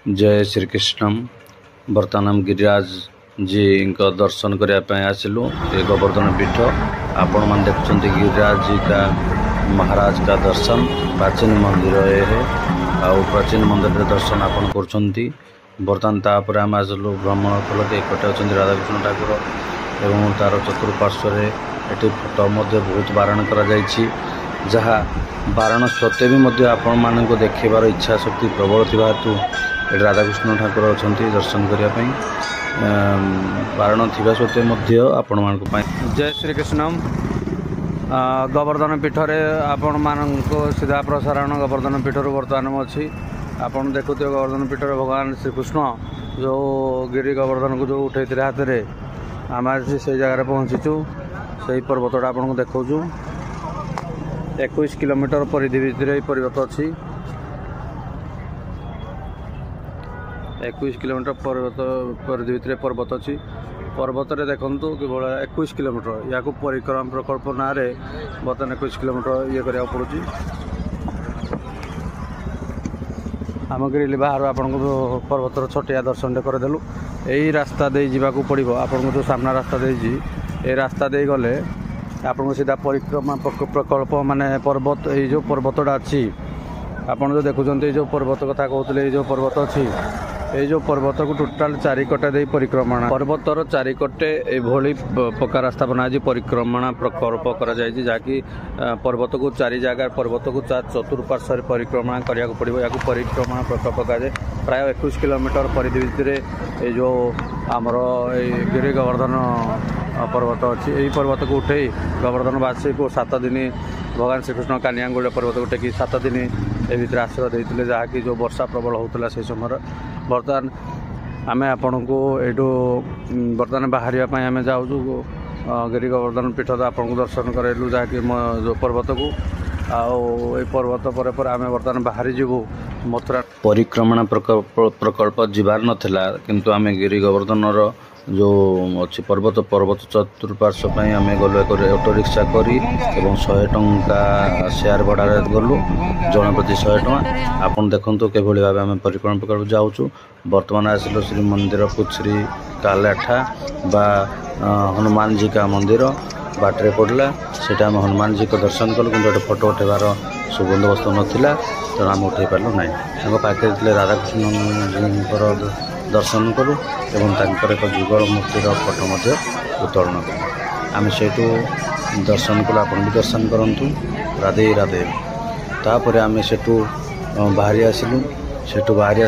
जय श्री कृष्ण। बर्तमान गिरिराज जी दर्शन करने आसिलु। ये गोवर्धन पीठ आपण मन देखुं गिरिराज जी का महाराज का दर्शन। प्राचीन मंदिर है आउ प्राचीन मंदिर दर्शन आपन कर बर्तमान तापर आम आसिलु भ्रमण फल एकटे अच्छा राधाकृष्ण ठाकुर एवं तार चतुर्पार्श्व एटी फोटो बहुत बारण कर जहाँ बारण सत्वे भी आपण मान देखार इच्छा शक्ति प्रबल थी हेतु राधाकृष्ण ठाकुर अच्छा दर्शन करने बारण थी सत्वे आपण मान। जय श्री कृष्ण। गोवर्धन पीठ आपण मान सीधा प्रसारण गोवर्धन पीठ बर्तमान अच्छी आपड़ देखुए गोवर्धन पीठ भगवान श्रीकृष्ण जो गिरी गोवर्धन को जो उठे हाथ में आम आज से जगह पहुँचीचु से पर्वतटा आपन को देखु 21 किलोमीटर परिधि भितर पर्वत अच्छी 21 किलोमीटर परिधि भितर पर्वत अच्छी पर्वत देखु कि 21 किलोमीटर या परिक्रमा प्रकल्प ना बर्तमान 21 किलोमीटर ये करा पड़ुची। आम गिरी बाहर आपन को पर्वतर छटिया दर्शन करदेलु। यही रास्ता दे जावाक पड़ो आपन को जो सामना रास्ता देजी ये रास्ता दे गले आपन को सीधा परिक्रमा प्रकल्प माने पर्वत ये जो पर्वतटा अच्छी आपन जो देखुं जो पर्वत कथा कहते जो पर्वत अच्छी ये जो पर्वत को टोटाल चारिकटे दे परिक्रमण पर्वतर चारिकटे ये पक्का रास्ता बना परिक्रमण प्रकल्प कर जहाँकि पर्वत को चारि जगह पर्वत को चतुर्पार्श्व परिक्रमण करने को पड़ो या परिक्रमण प्रकल्प कहुए। प्राय 21 किलोमीटर परिधि भितर ये जो आमर गिरी गोवर्धन पर्वत अच्छी यही पर्वत को उठे गोवर्धनवासी को 7 दिन भगवान श्रीकृष्ण कानियांगुड़ पर्वत को टेकी 7 दिन ये भर आश्रय देते जहाँकि जो वर्षा प्रबल होता से समय बर्तमान आम आपण को यू बर्तमान बाहर आम जाऊँ गिरी गोवर्धन पीठ आपन को दर्शन करेलु जहाँकि जो पर्वत को आई पर्वत पर आम बर्तमान बाहरी जीवु मथुरा परिक्रमण प्रकल्प जीवार नाला किंतु आम गिरी गोवर्धन जो अच्छी पर्वत चतुर्पार्श्व आम गलु एक ऑटो रिक्शा करी 100 टंका शेयर भड़ा गलु जन प्रति 100 टंका। आपन देखु के भाव आम परिक्रमण प्रकल्प जाऊँ। बर्तमान आसिल श्री मंदिर पुछरी कालाठा बा हनुमान जी का मंदिर बाटरे पड़ला से आम हनुमान जी को दर्शन कलु कि फोटो उठेबार सुबंदोबस्त नाला तेणु आम उठे पार्लु ना पाखे राधाकृष्ण दर्शन करूँ और एक जुगल मूर्तिर फोटो उत्तोलन करूँ। आम से दर्शन कलु आप भी दर्शन करूँ। राधे राधे। तापर आम से बाहरी आसिलु से बाहरी